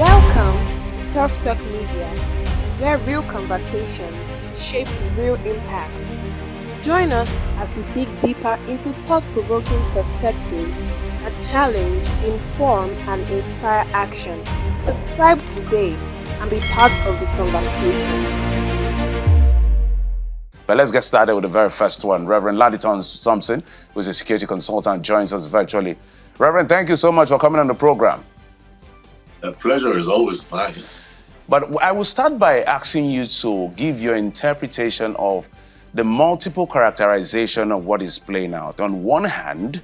Welcome to Tough Talk Media, where real conversations shape real impact. Join us as we dig deeper into thought-provoking perspectives that challenge, inform, and inspire action. Subscribe today and be part of the conversation. But let's get started with the very first one. Reverend Ladi Thompson, who is a security consultant, joins us virtually. Reverend, thank you so much for coming on the program. The pleasure is always mine. But I will start by asking you to give your interpretation of the multiple characterization of what is playing out. On one hand,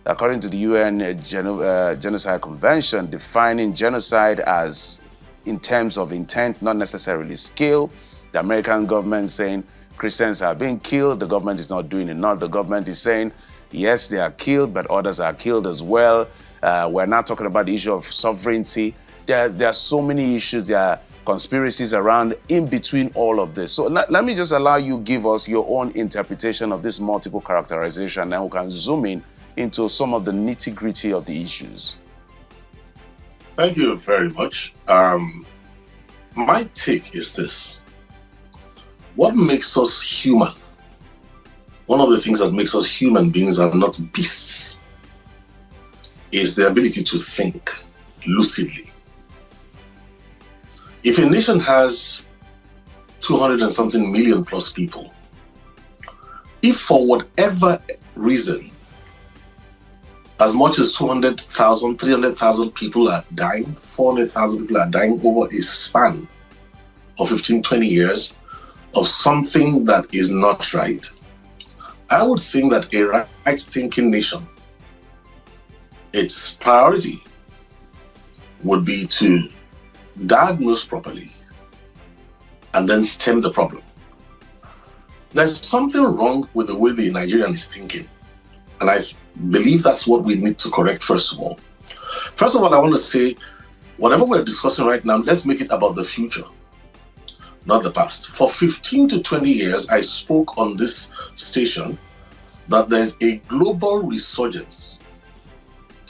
according to the UN Genocide Convention, defining genocide as in terms of intent, not necessarily skill. The American government saying Christians are being killed, the government is not doing enough. The government is saying, yes, they are killed, but others are killed as well. We're not talking about the issue of sovereignty. There are so many issues. There are conspiracies around in between all of this. So let me just allow you give us your own interpretation of this multiple characterization, and we can zoom in into some of the nitty-gritty of the issues. Thank you very much. My take is this. What makes us human? One of the things that makes us human beings and not beasts is the ability to think lucidly. If a nation has 200 and something million plus people, if for whatever reason, as much as 200,000, 300,000 people are dying, 400,000 people are dying over a span of 15, 20 years of something that is not right, I would think that a right-thinking nation, its priority would be to diagnose properly and then stem the problem. There's something wrong with the way the Nigerian is thinking, and I believe that's what we need to correct first of all. First of all, I want to say, whatever we're discussing right now, let's make it about the future, not the past. For 15 to 20 years, I spoke on this station that there's a global resurgence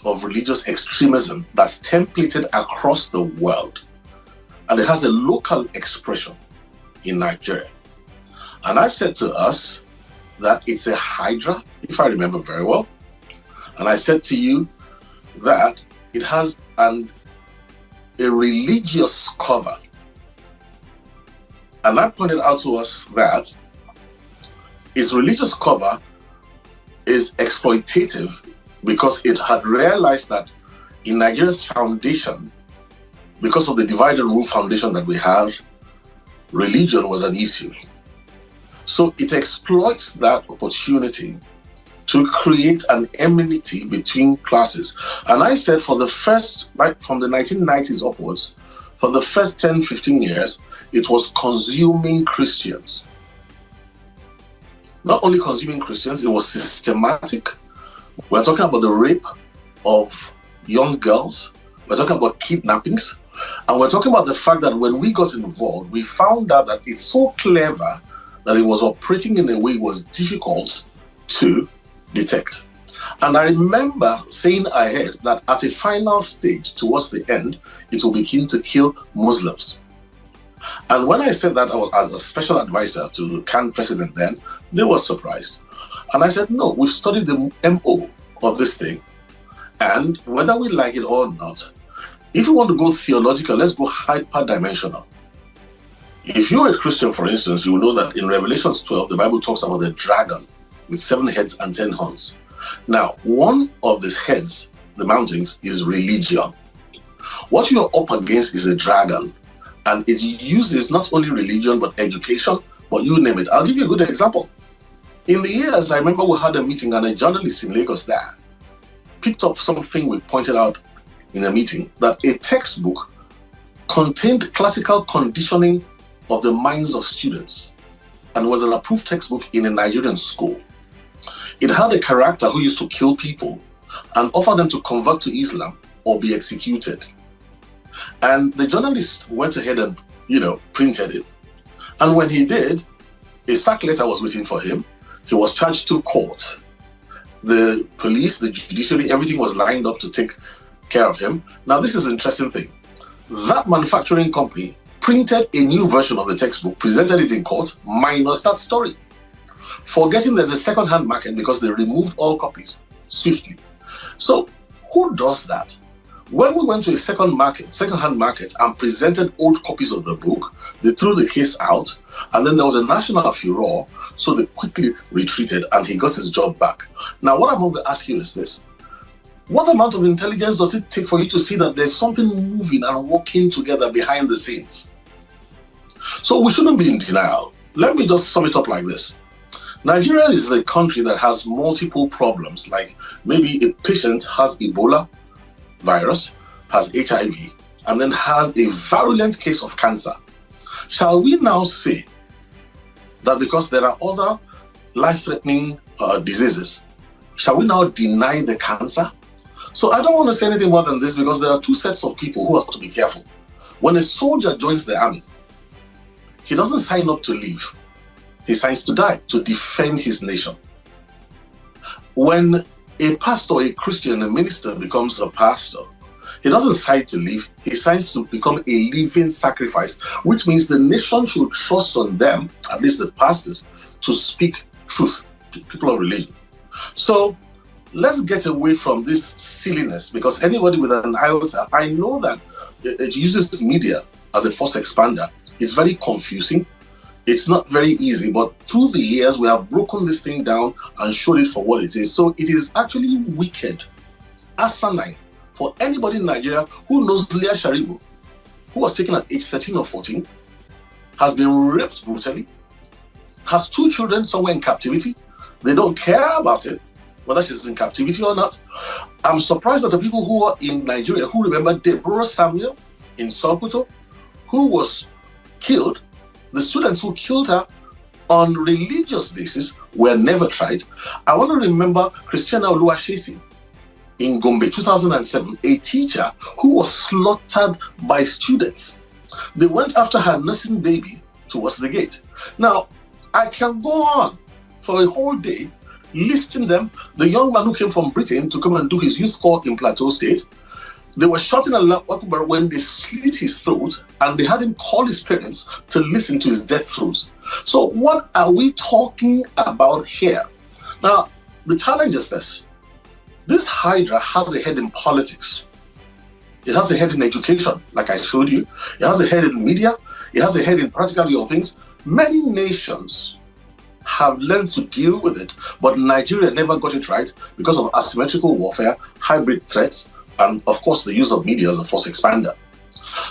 of religious extremism that's templated across the world, and it has a local expression in Nigeria. And I said to us that it's a hydra, if I remember very well. And I said to you that it has a religious cover. And I pointed out to us that its religious cover is exploitative because it had realized that in Nigeria's foundation, because of the divide and rule foundation that we have, religion was an issue. So it exploits that opportunity to create an enmity between classes. And I said from the 1990s upwards, for the first 10, 15 years, it was consuming Christians. Not only consuming Christians, it was systematic. We're talking about the rape of young girls. We're talking about kidnappings. And we're talking about the fact that when we got involved, we found out that it's so clever that it was operating in a way it was difficult to detect. And I remember saying ahead that at a final stage, towards the end, it will begin to kill Muslims. And when I said that, I was as a special advisor to the CAN president then, they were surprised. And I said, no, we've studied the MO of this thing. And whether we like it or not, if you want to go theological, let's go hyper-dimensional. If you're a Christian, for instance, you will know that in Revelation 12, the Bible talks about the dragon with 7 heads and 10 horns. Now, one of these heads, the mountains, is religion. What you're up against is a dragon, and it uses not only religion, but education, but you name it. I'll give you a good example. In the years, I remember we had a meeting, and a journalist in Lagos there picked up something we pointed out in a meeting, that a textbook contained classical conditioning of the minds of students and was an approved textbook in a Nigerian school. It had a character who used to kill people and offer them to convert to Islam or be executed. And the journalist went ahead and, printed it. And when he did, a sack letter was waiting for him. He was charged to court. The police, the judiciary, everything was lined up to take care of him. Now, this is an interesting thing. That manufacturing company printed a new version of the textbook, presented it in court, minus that story, forgetting there's a second-hand market because they removed all copies swiftly. So who does that? When we went to a second-hand market and presented old copies of the book, they threw the case out, and then there was a national furor, so they quickly retreated and he got his job back. Now, what I'm going to ask you is this. What amount of intelligence does it take for you to see that there's something moving and working together behind the scenes? So we shouldn't be in denial. Let me just sum it up like this. Nigeria is a country that has multiple problems, like maybe a patient has Ebola virus, has HIV, and then has a virulent case of cancer. Shall we now say that because there are other life-threatening diseases, shall we now deny the cancer? So I don't want to say anything more than this, because there are two sets of people who have to be careful. When a soldier joins the army, he doesn't sign up to live. He signs to die, to defend his nation. When a pastor, a Christian, a minister becomes a pastor, he doesn't sign to live, he signs to become a living sacrifice, which means the nation should trust on them, at least the pastors, to speak truth to people of religion. So let's get away from this silliness, because anybody with an iota, I know that it uses media as a force expander. It's very confusing. It's not very easy, but through the years, we have broken this thing down and showed it for what it is. So it is actually wicked, asinine, for anybody in Nigeria who knows Leah Sharibu, who was taken at age 13 or 14, has been raped brutally, has 2 children somewhere in captivity. They don't care about it, whether she's in captivity or not. I'm surprised that the people who are in Nigeria who remember Deborah Samuel in Sokoto, who was killed. The students who killed her on religious basis were never tried. I want to remember Christiana Oluwashesi in Gombe 2007, a teacher who was slaughtered by students. They went after her nursing baby towards the gate. Now, I can go on for a whole day listing them. The young man who came from Britain to come and do his youth corps in Plateau State, they were shouting Allah Akbar when they slit his throat, and they had him call his parents to listen to his death throes. So what are we talking about here? Now, the challenge is this. This Hydra has a head in politics. It has a head in education, like I showed you. It has a head in media. It has a head in practically all things. Many nations have learned to deal with it, but Nigeria never got it right because of asymmetrical warfare, hybrid threats, and of course the use of media as a force expander.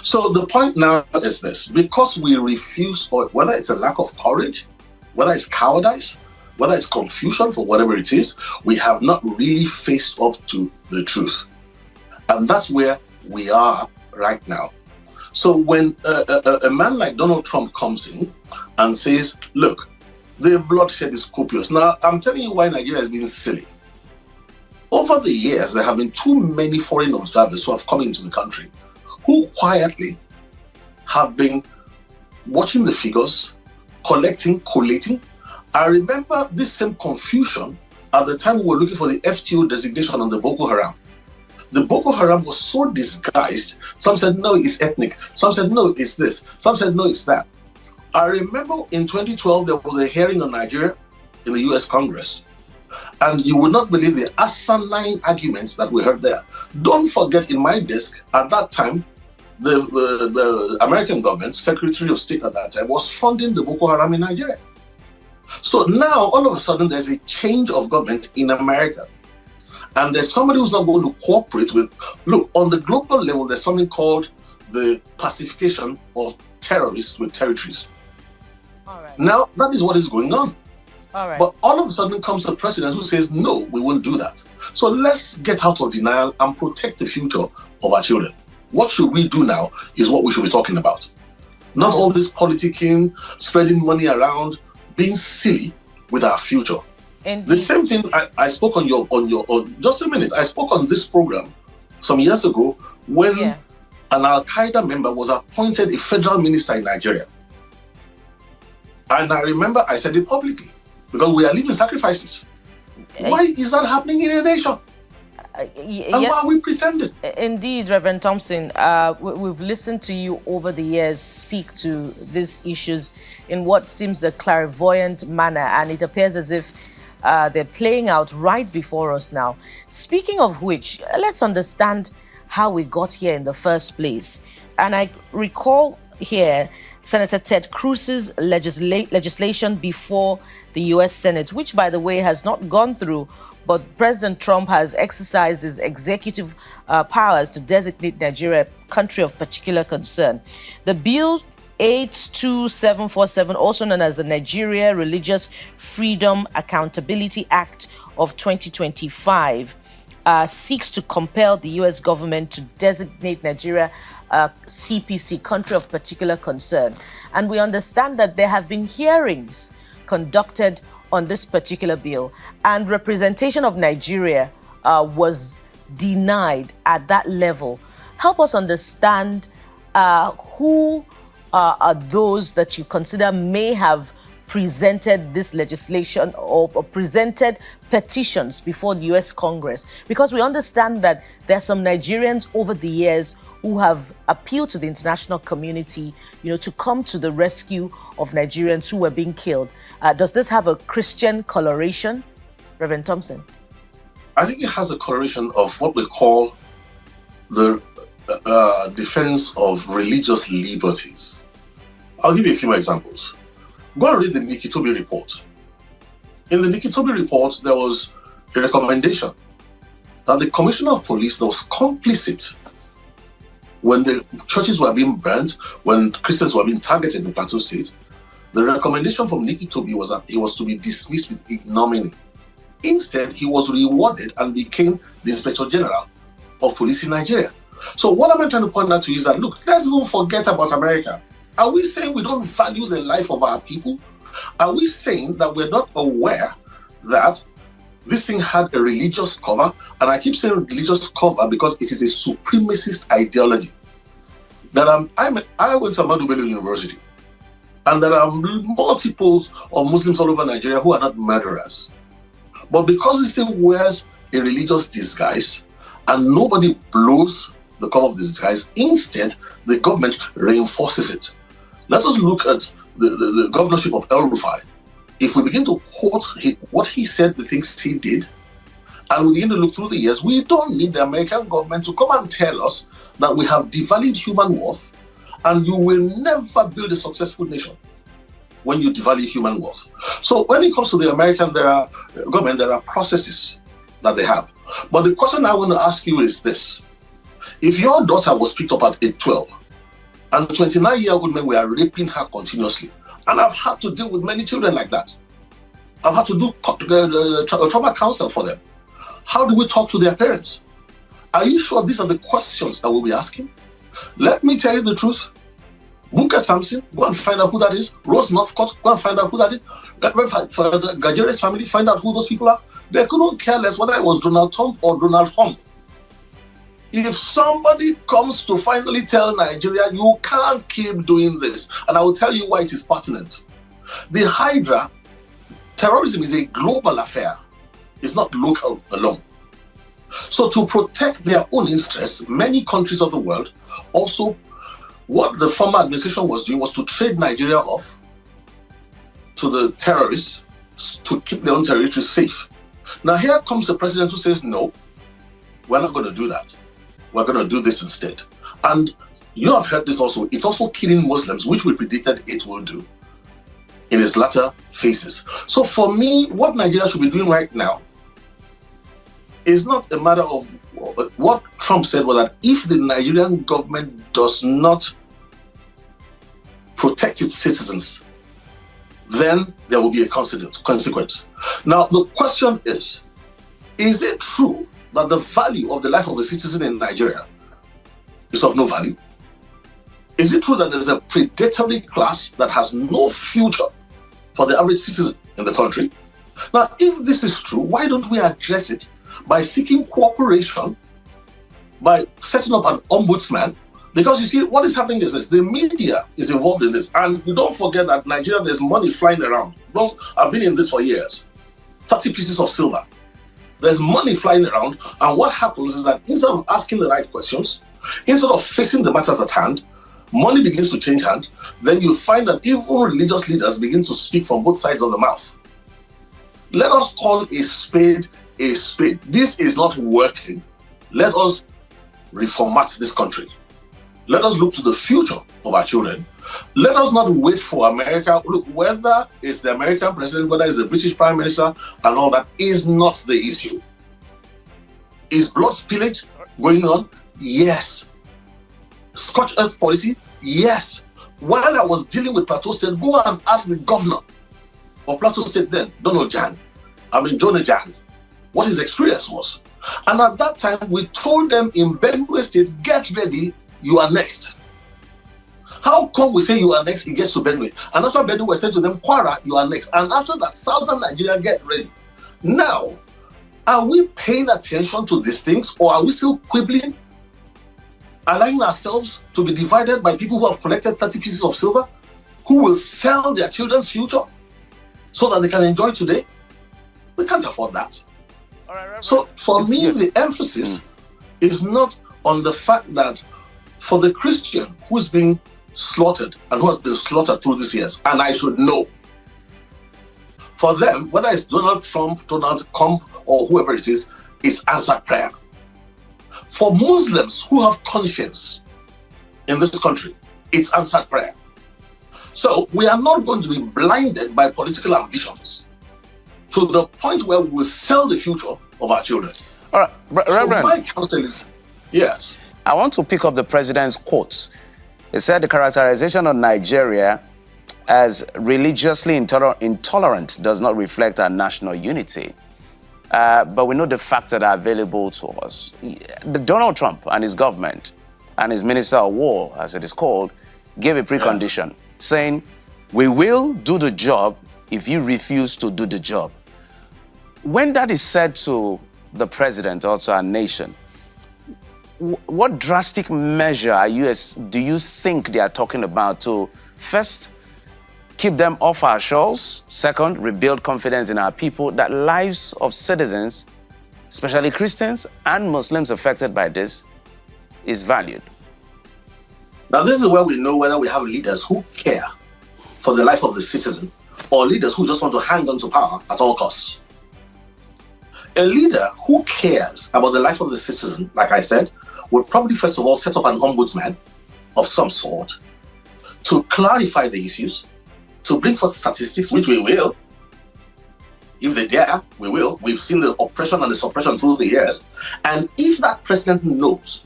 So the point now is this: because we refuse, or whether it's a lack of courage, whether it's cowardice, whether it's confusion, for whatever it is, we have not really faced up to the truth. And that's where we are right now. So when a man like Donald Trump comes in and says, look, the bloodshed is copious. Now, I'm telling you why Nigeria has been silly. Over the years, there have been too many foreign observers who have come into the country who quietly have been watching the figures, collecting, collating. I remember this same confusion at the time we were looking for the FTO designation on the Boko Haram. The Boko Haram was so disguised. Some said, no, it's ethnic. Some said, no, it's this. Some said, no, it's that. I remember in 2012, there was a hearing on Nigeria in the US Congress. And you would not believe the asinine arguments that we heard there. Don't forget, in my desk, at that time, the American government, Secretary of State at that time, was funding the Boko Haram in Nigeria. So now, all of a sudden, there's a change of government in America. And there's somebody who's not going to cooperate with, look, on the global level, there's something called the pacification of terrorists with territories. All right. Now, that is what is going on. All right. But all of a sudden comes a president who says, no, we won't do that. So let's get out of denial and protect the future of our children. What should we do now is what we should be talking about. Not all this politicking, spreading money around, being silly with our future. Indeed. The same thing I spoke on just a minute. I spoke on this program some years ago when an Al-Qaeda member was appointed a federal minister in Nigeria. And I remember I said it publicly, because we are living sacrifices. Why is that happening in a nation? And why are we pretending? Indeed, Reverend Thompson, we've listened to you over the years speak to these issues in what seems a clairvoyant manner, and it appears as if they're playing out right before us now. Speaking of which, let's understand how we got here in the first place. And I recall here Senator Ted Cruz's legislation before the U.S. Senate, which, by the way, has not gone through, but President Trump has exercised his executive powers to designate Nigeria a country of particular concern. The bill 82747, also known as the Nigeria Religious Freedom Accountability Act of 2025, seeks to compel the U.S. government to designate Nigeria a CPC, country of particular concern. And we understand that there have been hearings conducted on this particular bill, and representation of Nigeria was denied at that level. Help us understand who are those that you consider may have presented this legislation or presented petitions before the U.S. Congress, because we understand that there are some Nigerians over the years who have appealed to the international community, to come to the rescue of Nigerians who were being killed. Does this have a Christian coloration, Reverend Thompson? I think it has a coloration of what we call the defense of religious liberties. I'll give you a few more examples. Go and read the Nikitobi report. In the Nikitobi report, there was a recommendation that the Commissioner of Police that was complicit when the churches were being burnt, when Christians were being targeted in Plateau State. The recommendation from Nikitobi was that he was to be dismissed with ignominy. Instead, he was rewarded and became the Inspector General of Police in Nigeria. So what am I trying to point out to you is that, look, let's not forget about America. Are we saying we don't value the life of our people? Are we saying that we're not aware that this thing had a religious cover? And I keep saying religious cover because it is a supremacist ideology. That I went to Ahmadu Bello University, and there are multiples of Muslims all over Nigeria who are not murderers. But because this thing wears a religious disguise and nobody blows the cover of the disguise, instead, the government reinforces it. Let us look at the governorship of El Rufai. If we begin to quote what he said, the things he did, and we begin to look through the years, we don't need the American government to come and tell us that we have devalued human worth, and you will never build a successful nation when you devalue human worth. So when it comes to the American government, there are processes that they have. But the question I want to ask you is this. If your daughter was picked up at age 12, and 29-year-old men were raping her continuously, and I've had to deal with many children like that. I've had to do trauma counsel for them. How do we talk to their parents? Are you sure these are the questions that we'll be asking? Let me tell you the truth. Bunker Sampson, go and find out who that is. Rose Northcott, go and find out who that is. For the Gajere's family, find out who those people are. They couldn't care less whether it was Donald Trump or Donald Trump. If somebody comes to finally tell Nigeria, you can't keep doing this, and I will tell you why it is pertinent. The Hydra, terrorism is a global affair. It's not local alone. So to protect their own interests, many countries of the world also, what the former administration was doing was to trade Nigeria off to the terrorists to keep their own territory safe. Now here comes the president who says, no, we're not going to do that. We're going to do this instead. And you have heard this also. It's also killing Muslims, which we predicted it will do in its latter phases. So for me, what Nigeria should be doing right now is not a matter of what Trump said was that if the Nigerian government does not protect its citizens, then there will be a consequence. Now, the question is it true that the value of the life of a citizen in Nigeria is of no value? Is it true that there's a predatory class that has no future for the average citizen in the country? Now, if this is true, why don't we address it by seeking cooperation, by setting up an ombudsman? Because you see, what is happening is this: the media is involved in this. And you don't forget that Nigeria, there's money flying around. I've been in this for years. 30 pieces of silver. There's money flying around, and what happens is that instead of asking the right questions, instead of facing the matters at hand, money begins to change hand. Then you find that even religious leaders begin to speak from both sides of the mouth. Let us call a spade a spade. This is not working. Let us reformat this country. Let us look to the future of our children. Let us not wait for America. Look, whether it's the American president, whether it's the British prime minister, and all that is not the issue. Is blood spillage going on? Yes. Scorched earth policy? Yes. While I was dealing with Plateau State, go and ask the governor of Plateau State then, Jonah Jan, what his experience was. And at that time, we told them in Benue State, get ready, you are next. How come we say you are next, it gets to Benue? And after Benue, we said to them, Kwara, you are next. And after that, Southern Nigeria, get ready. Now, are we paying attention to these things, or are we still quibbling, allowing ourselves to be divided by people who have collected 30 pieces of silver, who will sell their children's future so that they can enjoy today? We can't afford that. All right, so for me, the emphasis is not on the fact that for the Christian who's been slaughtered and who has been slaughtered through these years, and I should know, for them, whether it's Donald Trump, Donald Trump, or whoever it is, it's answered prayer. For Muslims who have conscience in this country, it's answered prayer. So we are not going to be blinded by political ambitions to the point where we will sell the future of our children. All right, Reverend. So my counsel is, yes. I want to pick up the president's quote. He said the characterization of Nigeria as religiously intolerant does not reflect our national unity. But we know the facts that are available to us. Donald Trump and his government and his Minister of War, as it is called, gave a precondition, saying, we will do the job if you refuse to do the job. When that is said to the president or to our nation, what drastic measure do you think they are talking about to, first, keep them off our shores, second, rebuild confidence in our people that lives of citizens, especially Christians and Muslims affected by this, is valued? Now, this is where we know whether we have leaders who care for the life of the citizen or leaders who just want to hang on to power at all costs. A leader who cares about the life of the citizen, like I said, would probably first of all set up an ombudsman of some sort to clarify the issues, to bring forth statistics, which we will. If they dare, we will. We've seen the oppression and the suppression through the years. And if that president knows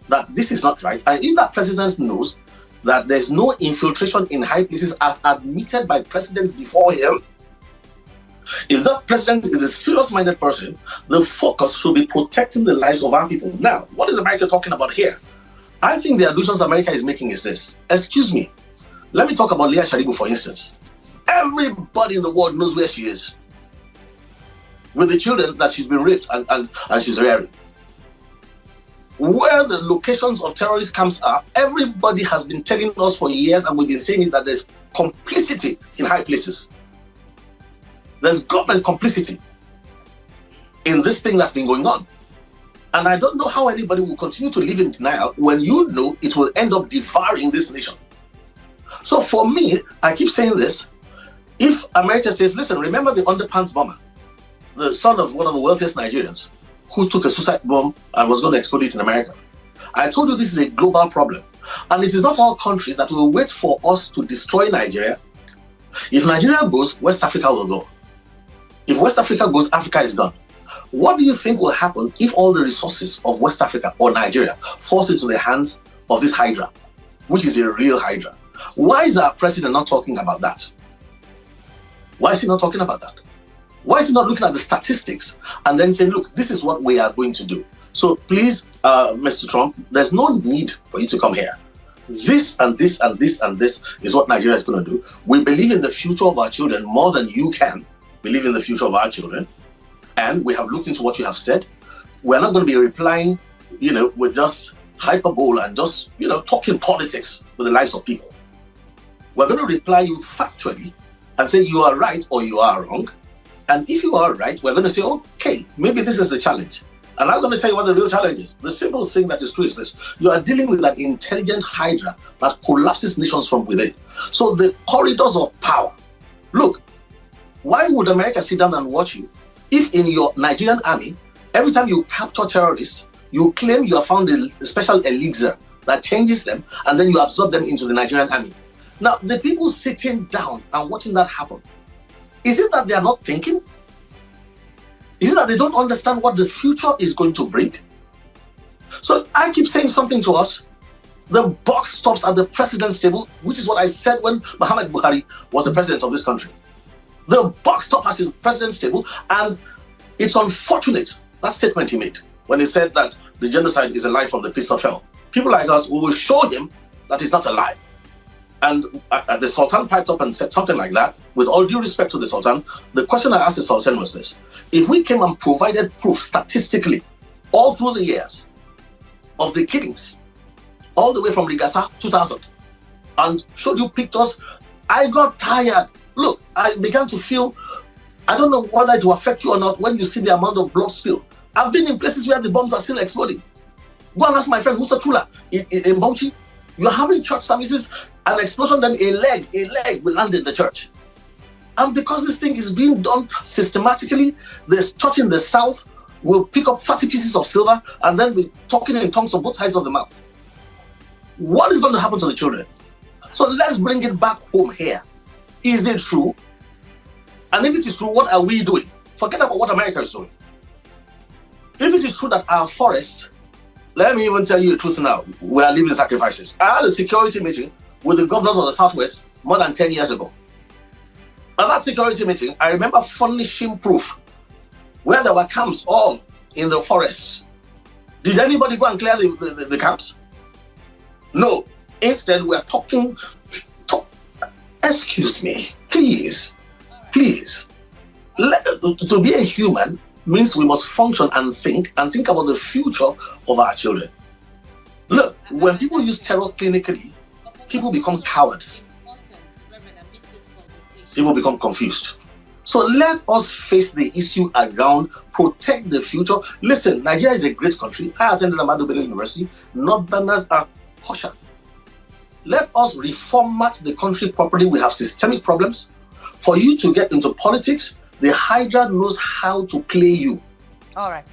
that this is not right, and if that president knows that there's no infiltration in high places as admitted by presidents before him, if that president is a serious-minded person, the focus should be protecting the lives of our people. Now, what is America talking about here? I think the allusions America is making is this. Excuse me. Let me talk about Leah Sharibu, for instance. Everybody in the world knows where she is with the children that she's been raped and she's rearing. Where the locations of terrorist camps are, everybody has been telling us for years, and we've been saying it, that there's complicity in high places. There's government complicity in this thing that's been going on. And I don't know how anybody will continue to live in denial when you know it will end up devouring this nation. So for me, I keep saying this. If America says, listen, remember the underpants bomber, the son of one of the wealthiest Nigerians, who took a suicide bomb and was going to explode it in America. I told you this is a global problem. And it is not all countries that will wait for us to destroy Nigeria. If Nigeria goes, West Africa will go. If West Africa goes, Africa is gone. What do you think will happen if all the resources of West Africa or Nigeria falls into the hands of this Hydra, which is a real Hydra? Why is our president not talking about that? Why is he not talking about that? Why is he not looking at the statistics and then saying, look, this is what we are going to do? So please, Mr. Trump, there's no need for you to come here. This and this and this and this is what Nigeria is going to do. We believe in the future of our children more than you can believe in the future of our children. And we have looked into what you have said. We're not going to be replying, with just hyperbole and just, talking politics with the lives of people. We're going to reply you factually and say you are right or you are wrong. And if you are right, we're going to say, okay, maybe this is the challenge. And I'm going to tell you what the real challenge is. The simple thing that is true is this. You are dealing with an intelligent hydra that collapses nations from within. So the corridors of power. Look, why would America sit down and watch you if in your Nigerian army, every time you capture terrorists, you claim you have found a special elixir that changes them, and then you absorb them into the Nigerian army? Now, the people sitting down and watching that happen, is it that they are not thinking? Is it that they don't understand what the future is going to bring? So I keep saying something to us. The buck stops at the president's table, which is what I said when Muhammad Buhari was the president of this country. The buck stops at his president's table, and it's unfortunate, that statement he made, when he said that the genocide is a lie from the pits of hell. People like us, we will show him that it's not a lie. And the Sultan piped up and said something like that. With all due respect to the Sultan, the question I asked the Sultan was this. If we came and provided proof statistically all through the years of the killings, all the way from Rigasa 2000, and showed you pictures, I got tired. Look, I began to feel, I don't know whether it will affect you or not when you see the amount of blood spill. I've been in places where the bombs are still exploding. Go and ask my friend Musa Tula in Bauchi. You're having church services, an explosion, then a leg will land in the church. And because this thing is being done systematically, the church in the south will pick up 30 pieces of silver and then be talking in tongues on both sides of the mouth. What is going to happen to the children? So let's bring it back home here. Is it true? And if it is true, what are we doing? Forget about what America is doing. If it is true that our forests, let me even tell you the truth now, we are living sacrifices. I had a security meeting with the governors of the Southwest more than 10 years ago. At that security meeting, I remember furnishing proof where there were camps all in the forests. Did anybody go and clear the camps? No. Instead, we're talking. Excuse me, please. To be a human means we must function and think about the future of our children. Look, when people use terror clinically, people become cowards. People become confused. So let us face the issue around protect the future. Listen, Nigeria is a great country. I attended Ahmadu Bello University. Northerners are cautious. Let us reformat the country properly. We have systemic problems. For you to get into politics, the Hydra knows how to play you. All right.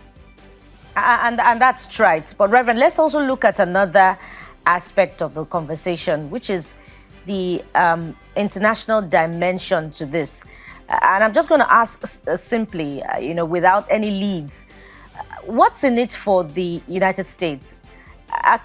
And that's right. But Reverend, let's also look at another aspect of the conversation, which is the international dimension to this. And I'm just going to ask simply, without any leads, what's in it for the United States?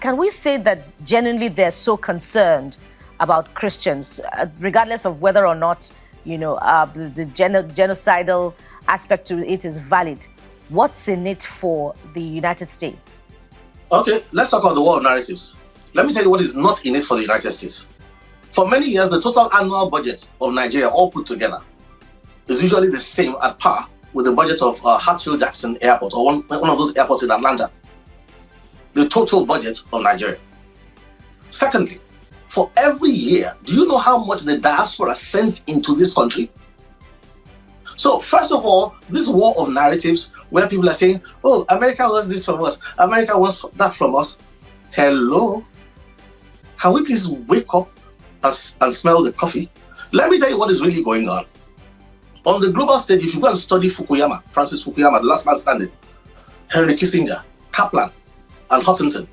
Can we say that genuinely they're so concerned about Christians, regardless of whether or not, the genocidal aspect to it is valid? What's in it for the United States? Okay, let's talk about the war of narratives. Let me tell you what is not in it for the United States. For many years, the total annual budget of Nigeria, all put together, is usually the same at par with the budget of Hartsfield-Jackson Airport, or one of those airports in Atlanta. The total budget of Nigeria. Secondly, for every year, do you know how much the diaspora sends into this country? So, first of all, this war of narratives where people are saying, oh, America wants this from us, America wants that from us. Hello? Can we please wake up and smell the coffee? Let me tell you what is really going on. On the global stage, if you go and study Fukuyama, Francis Fukuyama, the last man standing, Henry Kissinger, Kaplan, and Huntington,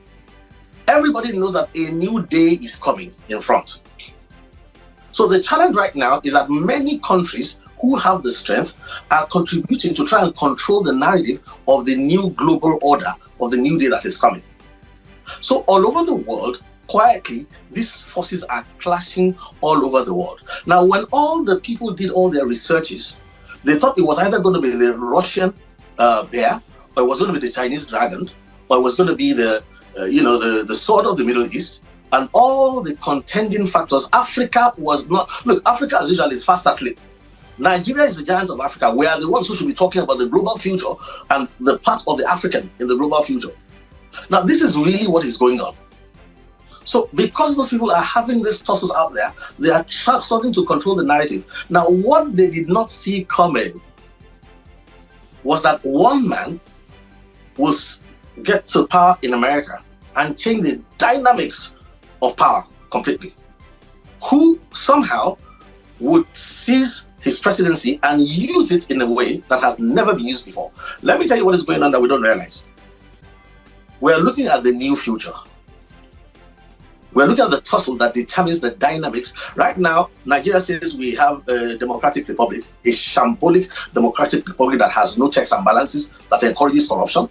everybody knows that a new day is coming in front. So the challenge right now is that many countries who have the strength are contributing to try and control the narrative of the new global order of the new day that is coming. So all over the world, quietly, these forces are clashing all over the world. Now, when all the people did all their researches, they thought it was either going to be the Russian bear, or it was going to be the Chinese dragon, or it was going to be the sword of the Middle East, and all the contending factors. Africa was not. Look, Africa as usual is fast asleep. Nigeria is the giant of Africa. We are the ones who should be talking about the global future and the part of the African in the global future. Now, this is really what is going on. So, because those people are having these tosses out there, they are starting to control the narrative. Now, what they did not see coming was that one man will get to power in America and change the dynamics of power completely, who somehow would seize his presidency and use it in a way that has never been used before. Let me tell you what is going on that we don't realize. We're looking at the new future. We're looking at the tussle that determines the dynamics. Right now, Nigeria says we have a democratic republic, a shambolic democratic republic that has no checks and balances, that encourages corruption.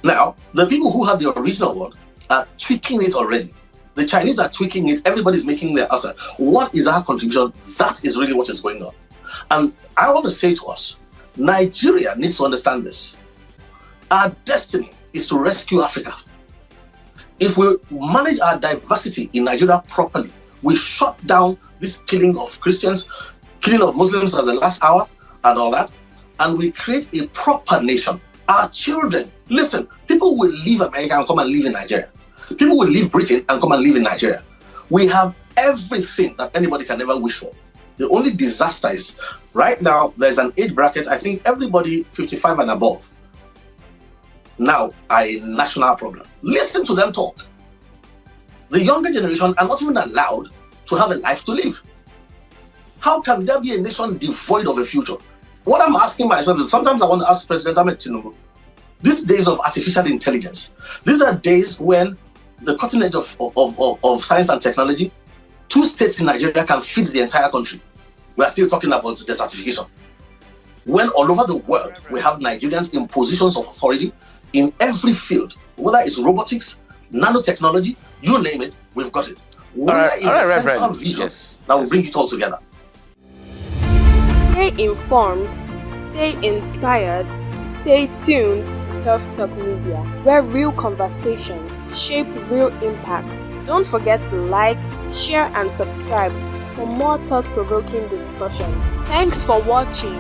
Now, the people who have the original one are tweaking it already. The Chinese are tweaking it. Everybody's making their answer. What is our contribution? That is really what is going on. And I want to say to us, Nigeria needs to understand this. Our destiny is to rescue Africa. If we manage our diversity in Nigeria properly, we shut down this killing of Christians, killing of Muslims at the last hour and all that, and we create a proper nation. Our children, listen, people will leave America and come and live in Nigeria. People will leave Britain and come and live in Nigeria. We have everything that anybody can ever wish for. The only disaster is, right now, there's an age bracket. I think everybody 55 and above now are a national problem. Listen to them talk. The younger generation are not even allowed to have a life to live. How can there be a nation devoid of a future? What I'm asking myself is, sometimes I want to ask President Ahmed Tinubu, these days of artificial intelligence, these are days when the cutting edge of science and technology, 2 states in Nigeria can feed the entire country. We are still talking about desertification. When all over the world, we have Nigerians in positions of authority in every field, whether it's robotics, nanotechnology, you name it, we've got it. Where is the central vision that will bring it all together? Stay informed, stay inspired, stay tuned to Tough Talk Media, where real conversations shape real impact. Don't forget to like, share, and subscribe for more thought-provoking discussions. Thanks for watching.